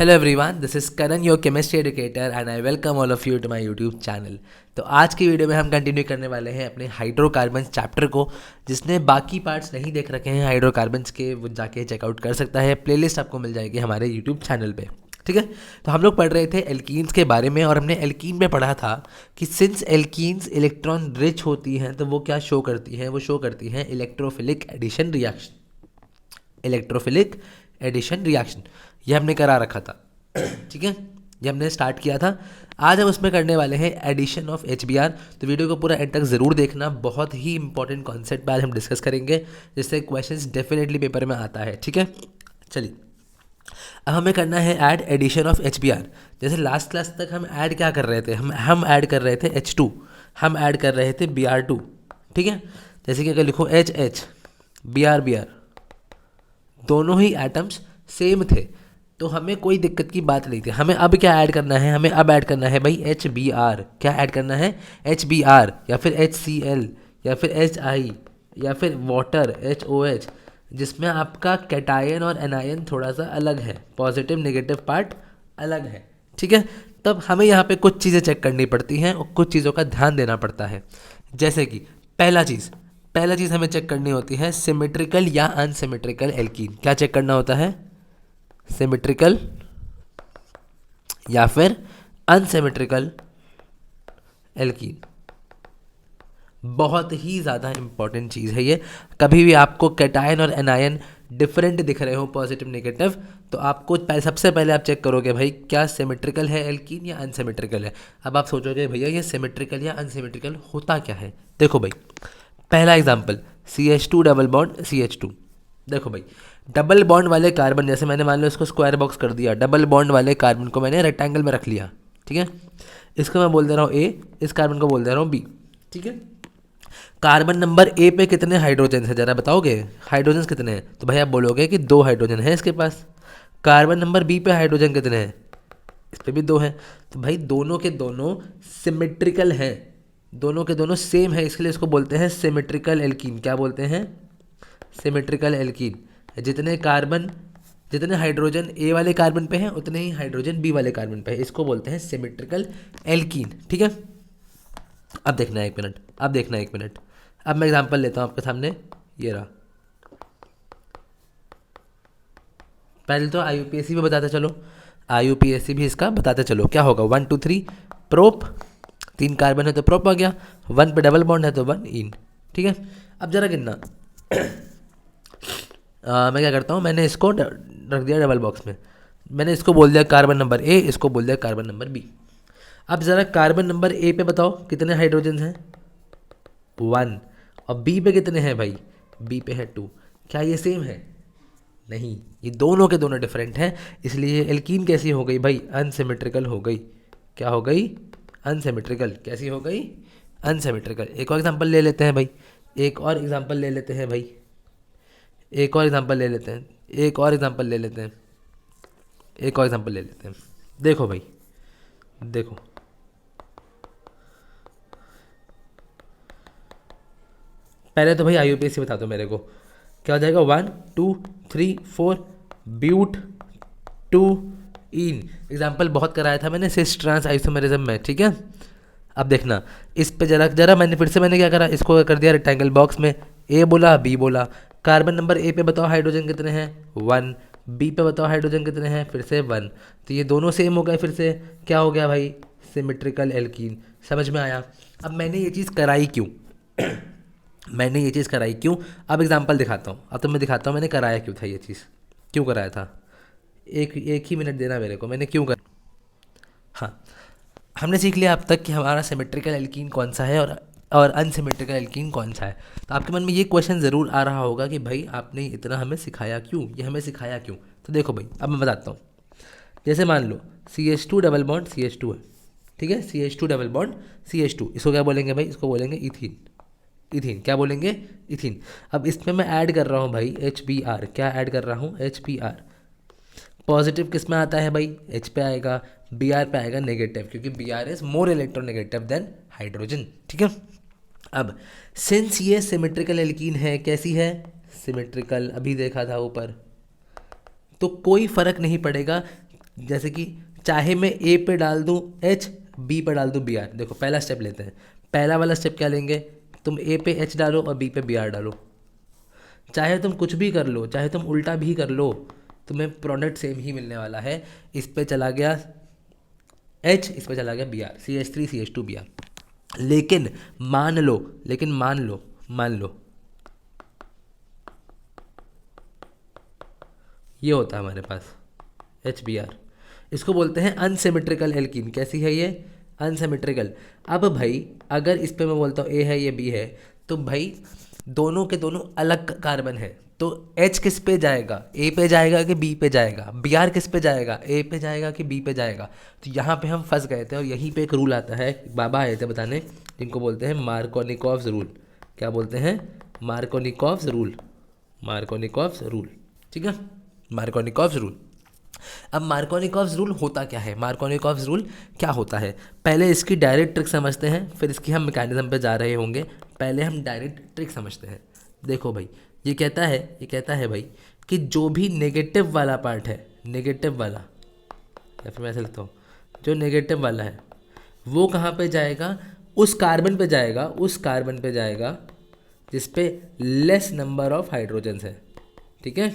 Hello everyone, this is Karan your chemistry educator and I welcome all of you to my YouTube channel. तो आज की video में हम continue करने वाले हैं अपने हाइड्रोकार्बन चैप्टर को। जिसने बाकी पार्ट्स नहीं देख रखे हैं हाइड्रोकार्बन्स के, वो जाके चेकआउट कर सकता है। प्लेलिस्ट आपको मिल जाएगी हमारे यूट्यूब चैनल पे, ठीक है। तो हम लोग पढ़ रहे थे एल्कीन्स के बारे में और हमने एल्कीन में पढ़ा था कि सिंस एल्कीन्स इलेक्ट्रॉन रिच होती हैं तो वो क्या शो करती हैं, वो शो करती हैं electrophilic addition reaction. Electrophilic addition reaction ये हमने करा रखा था, ठीक है। ये हमने स्टार्ट किया था। आज हम उसमें करने वाले हैं एडिशन ऑफ HBr। तो वीडियो को पूरा एंड तक ज़रूर देखना, बहुत ही इंपॉर्टेंट कॉन्सेप्ट पर आज हम डिस्कस करेंगे, जिससे क्वेश्चंस डेफिनेटली पेपर में आता है, ठीक है। चलिए, अब हमें करना है ऐड एडिशन ऑफ HBr। जैसे लास्ट क्लास तक हम ऐड क्या कर रहे थे, हम ऐड कर रहे थे H2, हम ऐड कर रहे थे Br2, ठीक है। जैसे कि अगर लिखो HH Br दोनों ही एटम्स सेम थे तो हमें कोई दिक्कत की बात नहीं थी। हमें अब क्या ऐड करना है, हमें अब ऐड करना है भाई HBr। क्या ऐड करना है? HBr या फिर HCl या फिर HI या फिर वाटर HOH, जिसमें आपका कैटायन और एनायन थोड़ा सा अलग है, पॉजिटिव नेगेटिव पार्ट अलग है, ठीक है। तब हमें यहाँ पे कुछ चीज़ें चेक करनी पड़ती हैं और कुछ चीज़ों का ध्यान देना पड़ता है। जैसे कि पहला चीज़ हमें चेक करनी होती है सिमेट्रिकल या अनसिमेट्रिकल एल्कीन। क्या चेक करना होता है? सिमेट्रिकल या फिर अनसिमेट्रिकल एल्कीन। बहुत ही ज़्यादा इंपॉर्टेंट चीज़ है ये। कभी भी आपको कैटायन और एनायन डिफरेंट दिख रहे हो, पॉजिटिव नेगेटिव, तो आपको सबसे पहले आप चेक करोगे भाई क्या सिमेट्रिकल है एल्कीन या अनसिमेट्रिकल है। अब आप सोचोगे भैया ये सिमेट्रिकल या अनसिमेट्रिकल होता क्या है। देखो भाई, पहला example CH2 double bond CH2। देखो भाई, डबल बॉन्ड वाले कार्बन, जैसे मैंने मान लो इसको स्क्वायर बॉक्स कर दिया, डबल बॉन्ड वाले कार्बन को मैंने रेक्टेंगल में रख लिया, ठीक है। इसको मैं बोल दे रहा हूँ A, इस कार्बन को बोल दे रहा हूँ B, ठीक है। कार्बन नंबर A पे कितने हाइड्रोजन है जरा बताओगे? हाइड्रोजन कितने हैं? तो भाई आप बोलोगे कि 2 हाइड्रोजन है इसके पास। कार्बन नंबर B पे हाइड्रोजन कितने हैं? इस पे भी 2 हैं। तो भाई दोनों के दोनों सिमेट्रिकल हैं, दोनों के दोनों सेम है, इसके लिए इसको बोलते हैं सिमेट्रिकल एल्कीन। क्या बोलते हैं? Symmetrical alkene. जितने हाइड्रोजन A वाले कार्बन पे हैं उतने ही हाइड्रोजन B वाले कार्बन पे है, इसको बोलते हैं सिमेट्रिकल एल्कीन, ठीक है। अब देखना है एक मिनट, अब मैं एग्जांपल लेता हूँ आपके सामने, ये रहा। पहले तो IUPAC भी बताते चलो, IUPAC भी इसका बताते चलो। क्या होगा? 1 2 3 प्रोप, 3 कार्बन है तो प्रोप आ गया, 1 पे डबल बॉन्ड है तो 1 इन, ठीक है। अब जरा गिनना मैं क्या करता हूँ, मैंने इसको रख दिया डबल बॉक्स में, मैंने इसको बोल दिया कार्बन नंबर A, इसको बोल दिया कार्बन नंबर B। अब ज़रा कार्बन नंबर A पे बताओ कितने हाइड्रोजन हैं? 1। और B पे कितने हैं भाई? B पे है 2। क्या ये सेम है? नहीं, ये दोनों के दोनों डिफरेंट हैं, इसलिए एल्कीन कैसी हो गई भाई? अनसिमेट्रिकल हो गई। क्या हो गई? अनसिमेट्रिकल। कैसी हो गई? अनसिमेट्रिकल। एक और एग्जांपल ले लेते हैं भाई, एक और एग्जांपल ले लेते हैं भाई, एक और एग्जांपल ले लेते हैं, एक और एग्जांपल ले लेते हैं, एक और एग्जांपल ले लेते हैं। देखो भाई, देखो, पहले तो भाई IUPAC बता दो मेरे को, क्या हो जाएगा? 1 2 3 4 ब्यूट 2 इन। एग्जाम्पल बहुत कराया था मैंने सिस ट्रांस आइसोमेरिज्म में, ठीक है। अब देखना इस पे जरा मैंने क्या करा, इसको कर दिया रेक्टेंगल बॉक्स में, A बोला B बोला। कार्बन नंबर A पे बताओ हाइड्रोजन कितने हैं? 1। B पे बताओ हाइड्रोजन कितने हैं? फिर से 1। तो ये दोनों सेम हो गए, फिर से क्या हो गया भाई? Symmetrical alkene. समझ में आया? अब मैंने ये चीज़ कराई क्यों? मैंने ये चीज़ कराई क्यों? अब एग्जांपल दिखाता हूँ, अब तो मैं दिखाता हूँ मैंने कराया क्यों था, ये चीज़ क्यों कराया था। एक ही मिनट देना मेरे को, मैंने क्यों कर। हाँ, हमने सीख लिया अब तक कि हमारा सिमेट्रिकल एल्कीन कौन सा है और अनसिमेट्रिकल एल्कीन कौन सा है। तो आपके मन में ये क्वेश्चन ज़रूर आ रहा होगा कि भाई आपने इतना हमें सिखाया क्यों, ये हमें सिखाया क्यों। तो देखो भाई, अब मैं बताता हूँ। जैसे मान लो CH2 डबल बॉन्ड CH2 है, ठीक है। CH2 डबल बॉन्ड CH2, इसको क्या बोलेंगे भाई? इसको बोलेंगे इथीन। इथीन क्या बोलेंगे? इथीन। अब इसमें मैं ऐड कर रहा हूँ भाई HBr। क्या ऐड कर रहा हूँ? HBr। पॉजिटिव किस में आता है भाई? H पे आएगा, Br पे आएगा नेगेटिव, क्योंकि Br is more electronegative than hydrogen, ठीक है। अब सिंस ये सिमेट्रिकल एल्कीन है, कैसी है? सिमेट्रिकल, अभी देखा था ऊपर, तो कोई फर्क नहीं पड़ेगा जैसे कि चाहे मैं ए पे डाल दूँ एच, बी पे डाल दूँ बी आर। देखो पहला स्टेप लेते हैं। पहला वाला स्टेप क्या लेंगे, तुम ए पे एच डालो और बी पे बी आर डालो। चाहे तुम कुछ भी कर लो, चाहे तुम उल्टा भी कर लो, तुम्हें प्रोडक्ट सेम ही मिलने वाला है। इस पे चला गया एच, इस पे चला गया B are, CH3 CH2 B are. लेकिन मान लो ये होता है हमारे पास एच बी आर। इसको बोलते हैं अनसिमेट्रिकल एल्कीन। कैसी है ये, अनसिमेट्रिकल। अब भाई अगर इस पे मैं बोलता हूँ ए है ये बी है, तो भाई दोनों के दोनों अलग कार्बन है, तो एच किस पे जाएगा, ए पे जाएगा कि बी पे जाएगा, बी आर किस पे जाएगा, ए पे जाएगा कि बी पे जाएगा। तो यहाँ पे हम फंस गए थे और यहीं पे एक रूल आता है, बाबा आए थे बताने, जिनको बोलते हैं मार्कोनिकॉव्स रूल। क्या बोलते हैं, मार्कोनिकॉव्स रूल, मार्कोनिकॉव्स रूल। ठीक है, मार्कोनिकॉव्स रूल। अब मार्कोनिकॉव्स रूल होता क्या है, मार्कोनिकॉव्स रूल क्या होता है, पहले इसकी डायरेक्ट ट्रिक समझते हैं, फिर इसकी हम मैकेनिज्म पे जा रहे होंगे। पहले हम डायरेक्ट ट्रिक समझते हैं। देखो भाई ये कहता है भाई कि जो भी नेगेटिव वाला पार्ट है, नेगेटिव वाला, या फिर मैं ऐसे लिखता हूँ, जो नेगेटिव वाला है वो कहाँ पे जाएगा, उस कार्बन पे जाएगा, उस कार्बन पे जाएगा जिस पे लेस नंबर ऑफ हाइड्रोजन्स है। ठीक है,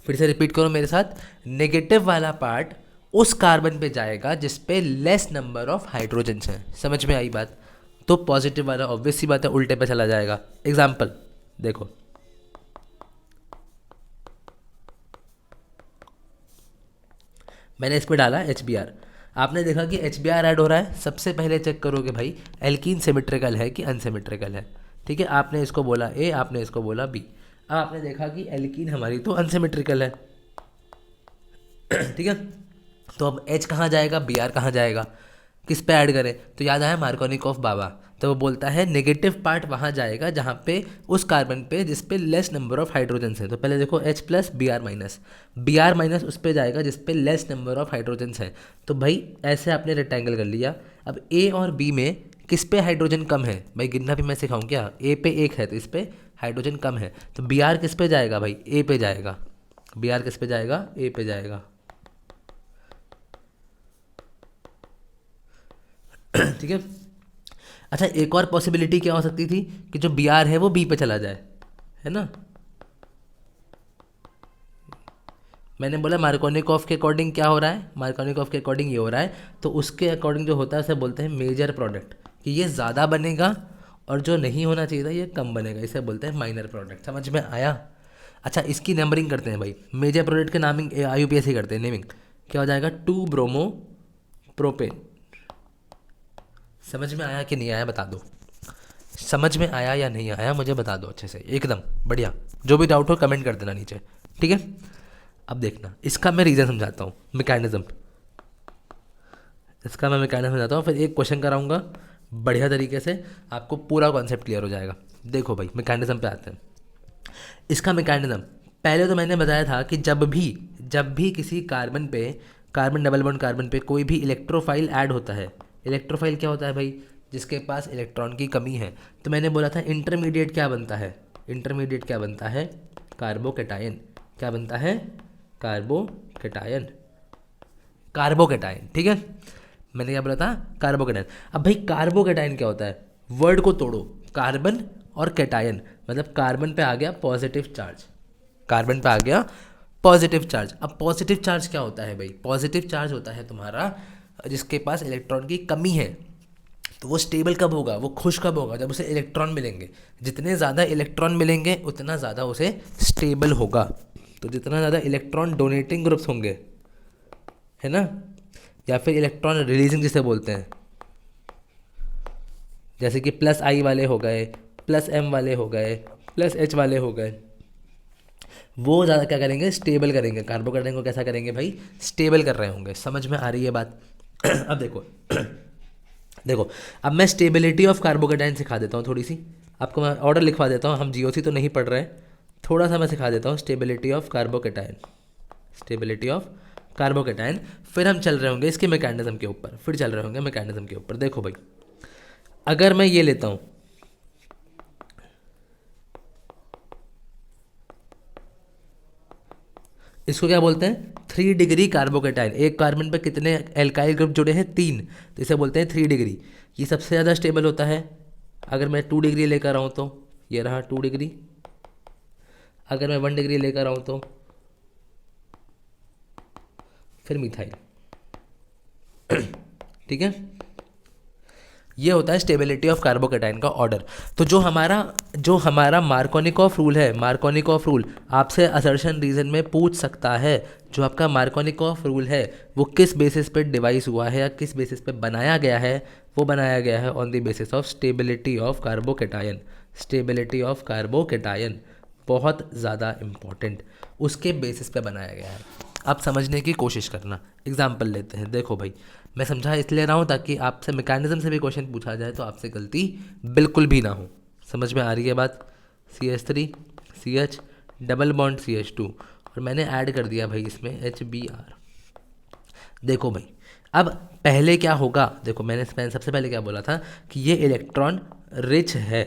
फिर से रिपीट करो मेरे साथ, नेगेटिव वाला पार्ट उस कार्बन पे जाएगा जिस पे लेस नंबर ऑफ हाइड्रोजन्स हैं। समझ में आई बात। तो पॉजिटिव वाला ऑब्वियस सी बात है उल्टे पे चला जाएगा। एग्जाम्पल देखो, मैंने इस पे डाला एच बी आर, आपने देखा कि एच बी आर ऐड हो रहा है। सबसे पहले चेक करोगे भाई एल्कीन सिमेट्रिकल है कि अनसिमेट्रिकल है। ठीक है, आपने इसको बोला ए, आपने इसको बोला बी। अब आपने देखा कि एल्कीन हमारी तो अनसिमेट्रिकल है। ठीक है, तो अब एच कहाँ जाएगा, बी आर कहाँ जाएगा, किस पे ऐड करें, तो याद आया मार्कोनिकॉफ बाबा। तो वो बोलता है नेगेटिव पार्ट वहाँ जाएगा जहाँ पे उस कार्बन पे जिस पे लेस नंबर ऑफ हाइड्रोजन्स है। तो पहले देखो H plus B R minus उस पे जाएगा जिस पे लेस नंबर ऑफ हाइड्रोजन्स है। तो भाई ऐसे आपने रेक्टेंगल कर लिया। अब ए और बी में किस पे हाइड्रोजन कम है, भाई गिनना भी मैं सिखाऊँ क्या, ए पे एक है तो इस पे हाइड्रोजन कम है, तो बी आर किस पे जाएगा भाई, ए पे जाएगा। बी आर किस पे जाएगा, ए पे जाएगा। ठीक है, अच्छा एक और पॉसिबिलिटी क्या हो सकती थी कि जो बी आर है वो बी पे चला जाए, है ना। मैंने बोला मार्कोनिकॉफ के अकॉर्डिंग क्या हो रहा है, मार्कोनिकॉफ के अकॉर्डिंग ये हो रहा है, तो उसके अकॉर्डिंग जो होता है उसे बोलते हैं मेजर प्रोडक्ट, कि ये ज़्यादा बनेगा और जो नहीं होना चाहिए था ये कम बनेगा, इसे बोलते हैं माइनर प्रोडक्ट। समझ में आया। अच्छा इसकी नंबरिंग करते हैं भाई, मेजर प्रोडक्ट के नामिंग IUPAC करते हैं नेमिंग। क्या हो जाएगा, 2 ब्रोमो प्रोपेन। समझ में आया कि नहीं आया बता दो, समझ में आया या नहीं आया मुझे बता दो अच्छे से, एकदम बढ़िया। जो भी डाउट हो कमेंट कर देना नीचे। ठीक है, अब देखना इसका मैं रीज़न समझाता हूँ, मैकेनिज्म। इसका मैं मैकेनिज्म समझाता हूँ, फिर एक क्वेश्चन कराऊंगा बढ़िया तरीके से, आपको पूरा कॉन्सेप्ट क्लियर हो जाएगा। देखो भाई मैकेनिज्म पे आते हैं। इसका मैकेनिज्म पहले तो मैंने बताया था कि जब भी किसी कार्बन पे, कार्बन डबल बॉन्ड कार्बन पे कोई भी इलेक्ट्रोफाइल ऐड होता है। इलेक्ट्रोफाइल क्या होता है भाई, जिसके पास इलेक्ट्रॉन की कमी है। तो मैंने बोला था इंटरमीडिएट क्या बनता है, इंटरमीडिएट क्या बनता है, कार्बोकेटायन। क्या बनता है, कार्बोकेटायन, कार्बोकेटायन। ठीक है, मैंने क्या बोला था, कार्बोकेटायन। अब भाई कार्बोकेटायन क्या होता है, वर्ड को तोड़ो, कार्बन और कैटायन, मतलब कार्बन पे आ गया पॉजिटिव चार्ज, कार्बन पे आ गया पॉजिटिव चार्ज। अब पॉजिटिव चार्ज क्या होता है भाई, पॉजिटिव चार्ज होता है तुम्हारा जिसके पास इलेक्ट्रॉन की कमी है। तो वो स्टेबल कब होगा, वो खुश कब होगा, जब उसे इलेक्ट्रॉन मिलेंगे। जितने ज़्यादा इलेक्ट्रॉन मिलेंगे उतना ज़्यादा उसे स्टेबल होगा। तो जितना ज़्यादा इलेक्ट्रॉन डोनेटिंग ग्रुप्स होंगे, है ना, या फिर इलेक्ट्रॉन रिलीजिंग जिसे बोलते हैं, जैसे कि +I वाले हो गए, +M वाले हो गए, +H वाले हो गए, वो ज़्यादा क्या करेंगे, स्टेबल करेंगे। कार्बोकेटाइन को कैसा करेंगे भाई, स्टेबल कर रहे होंगे। समझ में आ रही है बात। अब देखो देखो, अब मैं स्टेबिलिटी ऑफ कार्बोकेटाइन सिखा देता हूँ थोड़ी सी, आपको मैं ऑर्डर लिखवा देता हूँ, हम GOC तो नहीं पढ़ रहे हैं, थोड़ा सा मैं सिखा देता हूँ stability of carbocation, stability of carbocation. फिर हम चल रहे होंगे इसके मैकेनिज्म के ऊपर, फिर चल रहे होंगे मैकेनिज्म के ऊपर। देखो भाई अगर मैं ये लेता हूँ, इसको क्या बोलते हैं? 3 डिग्री कार्बोकेटाइन। एक कार्बन पे कितने एल्काइल ग्रुप जुड़े हैं? 3, तो इसे बोलते हैं 3 डिग्री। ये सबसे ज़्यादा स्टेबल होता है। अगर मैं 2 डिग्री लेकर आऊँ तो ये रहा 2 डिग्री। अगर मैं 1 डिग्री लेकर आऊँ तो फिर मिथाइल। ठीक है, ये होता है स्टेबिलिटी ऑफ कार्बोकेटाइन का ऑर्डर। तो जो हमारा मार्कोनिकॉफ रूल है, मार्कोनिकॉफ रूल आपसे असर्शन रीजन में पूछ सकता है। जो आपका मार्कोनिकॉफ रूल है वो किस बेसिस पे डिवाइस हुआ है या किस बेसिस पे बनाया गया है? वो बनाया गया है on the basis of stability of carbocation. Stability of carbocation बहुत ज़्यादा इम्पॉर्टेंट, उसके बेसिस पे बनाया गया है। आप समझने की कोशिश करना। एग्जाम्पल लेते हैं। देखो भाई, मैं समझा इसलिए रहा हूँ ताकि आपसे मैकेनिज्म से भी क्वेश्चन पूछा जाए तो आपसे गलती बिल्कुल भी ना हो। समझ में आ रही है बात? CH3 CH double bond CH2 और मैंने ऐड कर दिया भाई इसमें HBr। देखो भाई, अब पहले क्या होगा? देखो मैंने सबसे पहले क्या बोला था कि ये इलेक्ट्रॉन रिच है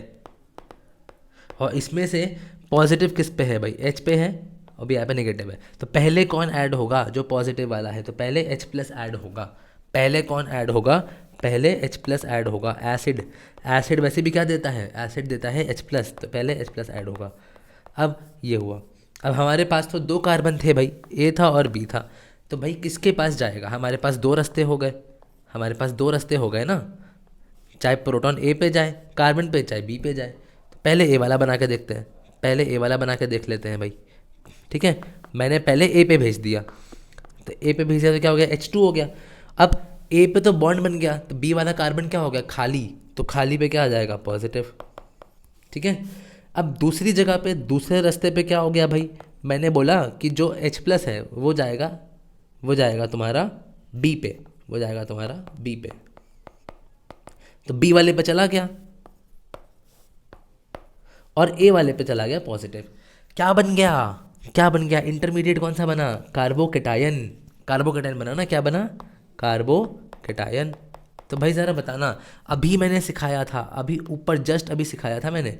और इसमें से पॉजिटिव किस पे है भाई? H पे है और भी यहाँ पे नेगेटिव है। तो पहले कौन ऐड होगा? जो पॉजिटिव वाला है। तो पहले H+ ऐड होगा। पहले कौन ऐड होगा? पहले H+ ऐड होगा। एसिड, एसिड वैसे भी क्या देता है? एसिड देता है H+, तो पहले H+ ऐड होगा। अब ये हुआ। अब हमारे पास तो 2 कार्बन थे भाई, A था और B था। तो भाई किसके पास जाएगा? हमारे पास 2 रास्ते हो गए। हमारे पास 2 रास्ते हो गए ना, चाहे प्रोटॉन A पे जाए कार्बन पे, चाहे B पे जाए। तो पहले A वाला बना के देखते हैं। पहले A वाला बना के देख लेते हैं भाई। ठीक है, मैंने पहले A पे भेज दिया। तो A पे भेज दिया तो क्या हो गया? H2 हो गया। अब A पे तो बॉन्ड बन गया, तो B वाला कार्बन क्या हो गया? खाली। तो खाली पे क्या आ जाएगा? पॉजिटिव। ठीक है, अब दूसरी जगह पे, दूसरे रास्ते पे क्या हो गया भाई? मैंने बोला कि जो H+ है वो जाएगा तुम्हारा B पे, वो जाएगा तुम्हारा B पे। तो B वाले पे चला गया और A वाले पे चला गया पॉजिटिव। क्या बन गया? क्या बन गया? इंटरमीडिएट कौन सा बना? कार्बोकेटायन। कार्बोकेटायन बना ना, क्या बना? कार्बोकेटायन। तो भाई ज़रा बताना, अभी मैंने सिखाया था, अभी ऊपर जस्ट अभी सिखाया था मैंने।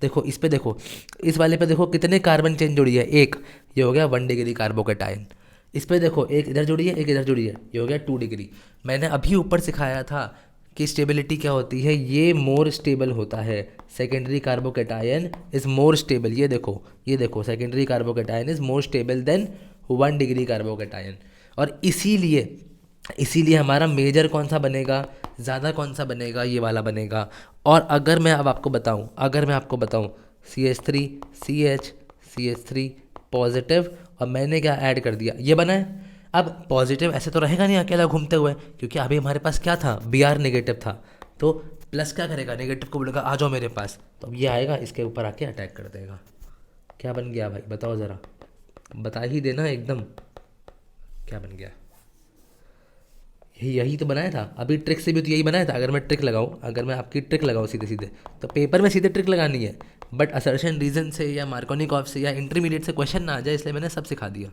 देखो इस पे, देखो इस वाले पे देखो कितने कार्बन चेन जुड़ी है? 1। ये हो गया 1 डिग्री कार्बोकेटायन। इस पे देखो एक इधर जुड़ी है, एक इधर जुड़ी है, ये हो गया 2 डिग्री। मैंने अभी ऊपर सिखाया था कि स्टेबिलिटी क्या होती है, ये मोर स्टेबल होता है। Secondary carbocation is more stable. ये देखो secondary carbocation is more stable then 1 degree carbocation. और इसीलिए हमारा मेजर कौन सा बनेगा, ज़्यादा कौन सा बनेगा? ये वाला बनेगा। और अगर मैं आपको बताऊं CH3 CH पॉजिटिव और मैंने क्या ऐड कर दिया? ये बना है। अब पॉजिटिव ऐसे तो रहेगा नहीं अकेला घूमते हुए, क्योंकि अभी हमारे पास क्या था? Br नेगेटिव था। तो प्लस क्या करेगा? नेगेटिव को बोलेगा आ जाओ मेरे पास, तो अब ये आएगा इसके ऊपर आके अटैक कर देगा। क्या बन गया भाई? बताओ ज़रा, बता ही देना एकदम, क्या बन गया? यही तो बनाया था। अभी ट्रिक से भी तो यही बनाया था। अगर मैं आपकी ट्रिक लगाऊँ सीधे सीधे, तो पेपर में सीधे ट्रिक लगानी है, बट असर्शन रीजन से या मार्कोनिकॉफ से या इंटरमीडिएट से क्वेश्चन ना आ जाए, इसलिए मैंने सब सिखा दिया।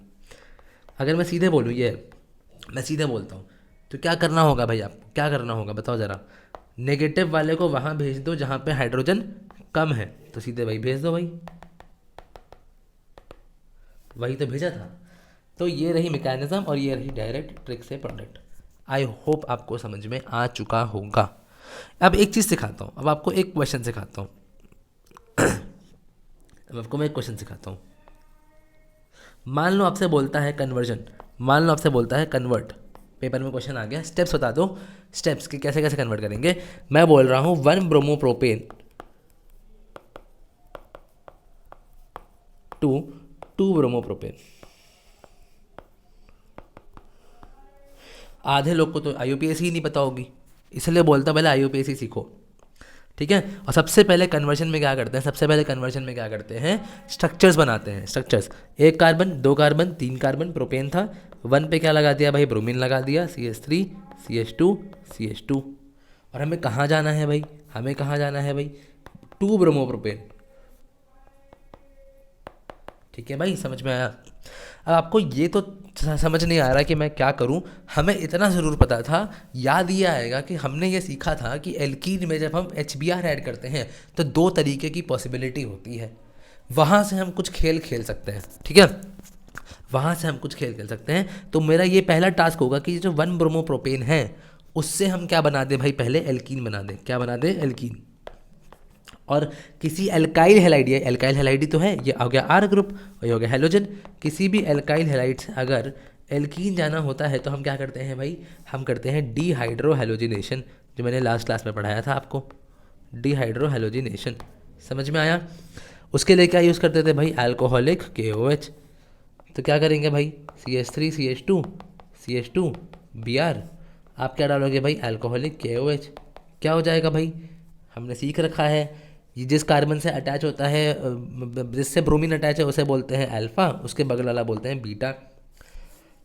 अगर मैं सीधे बोलूँ, मैं सीधे बोलता हूँ, तो क्या करना होगा भाई? आपको क्या करना होगा बताओ ज़रा? नेगेटिव वाले को वहाँ भेज दो जहाँ पे हाइड्रोजन कम है, तो सीधे वही भेज दो भाई, वही तो भेजा था। तो ये रही मैकेनिज्म और ये रही डायरेक्ट ट्रिक से प्रोडक्ट। आई होप आपको समझ में आ चुका होगा। अब एक चीज़ सिखाता हूँ, अब आपको एक क्वेश्चन सिखाता हूँ। अब आपको मैं एक क्वेश्चन सिखाता हूँ। मान लो आपसे बोलता है कन्वर्ट। पेपर में क्वेश्चन आ गया, स्टेप्स बता दो, स्टेप्स कि कैसे कैसे कन्वर्ट करेंगे। मैं बोल रहा हूँ 1 ब्रोमोप्रोपेन टू 2 ब्रोमोप्रोपेन। आधे लोग को तो IUPAC ही नहीं पता होगी, इसलिए बोलता पहले IUPAC सीखो। ठीक है, और सबसे पहले कन्वर्जन में क्या करते हैं? स्ट्रक्चर्स बनाते हैं। Structures, 1 carbon 2 carbon 3 carbon, propane था, 1 पे क्या लगा दिया भाई? ब्रोमीन लगा दिया, CH3 CH2। और हमें कहाँ जाना है भाई? 2 ब्रोमोप्रोपेन। ठीक है भाई, समझ में आया? अब आपको ये तो समझ नहीं आ रहा कि मैं क्या करूं। हमें इतना ज़रूर पता था, याद ये आएगा कि हमने ये सीखा था कि एल्कीन में जब हम HBr ऐड करते हैं तो 2 तरीके की पॉसिबिलिटी होती है, वहाँ से हम कुछ खेल खेल सकते हैं। ठीक है, वहाँ से हम कुछ खेल खेल सकते हैं। तो मेरा ये पहला टास्क होगा कि जो 1 ब्रोमोप्रोपेन है उससे हम क्या बना दें भाई, पहले एल्कीन बना दें। क्या बना दें? एल्कीन। और किसी एल्काइल हैलाइड, ये एल्काइल हैलाइड तो है, ये हो गया आर ग्रुप और ये हो गया हैलोजन। किसी भी एल्काइल हैलाइड से अगर एल्कीन जाना होता है तो हम क्या करते हैं भाई, हम करते हैं डीहाइड्रो हैलोजिनेशन, जो मैंने लास्ट क्लास में पढ़ाया था आपको, डीहाइड्रो हैलोजिनेशन। समझ में आया? उसके लिए क्या यूज़ करते थे भाई, अल्कोहलिक KOH। तो क्या करेंगे भाई, CH3 CH2 CH2 Br। आप क्या डालोगे भाई, अल्कोहलिक KOH। क्या हो जाएगा भाई, हमने सीख रखा है ये जिस कार्बन से अटैच होता है, जिससे ब्रोमीन अटैच है उसे बोलते हैं अल्फ़ा, उसके बगल वाला बोलते हैं बीटा।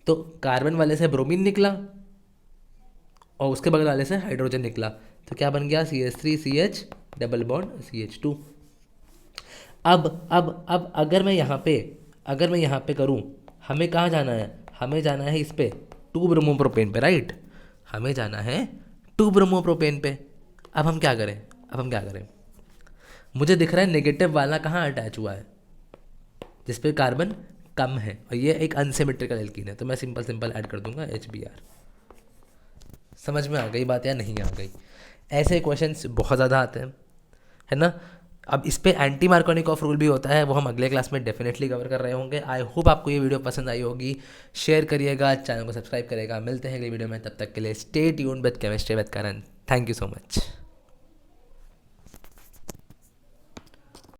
तो कार्बन वाले से ब्रोमीन निकला और उसके बगल वाले से हाइड्रोजन निकला, तो क्या बन गया, CH3CH डबल बॉन्ड CH2। अब अगर मैं यहाँ पे करूँ, हमें कहाँ जाना है, हमें जाना है इस पे 2 ब्रोमोप्रोपेन पे, राइट। हमें जाना है 2 ब्रोमोप्रोपेन पे। अब हम क्या करें, मुझे दिख रहा है नेगेटिव वाला कहाँ अटैच हुआ है, जिस पे कार्बन कम है, और ये एक अनसिमेट्रिकल एल्कीन है, तो मैं सिंपल ऐड कर दूंगा HBr। समझ में आ गई बात या नहीं आ गई? ऐसे क्वेश्चंस बहुत ज़्यादा आते हैं, है ना। अब इस पे एंटी मार्कोनिकॉफ रूल भी होता है, वो हम अगले क्लास में डेफिनेटली कवर कर रहे होंगे। आई होप आपको ये वीडियो पसंद आई होगी। शेयर करिएगा, चैनल को सब्सक्राइब करिएगा। मिलते हैं अगली वीडियो में, तब तक के लिए stay tuned with chemistry with Karan. Thank you so much.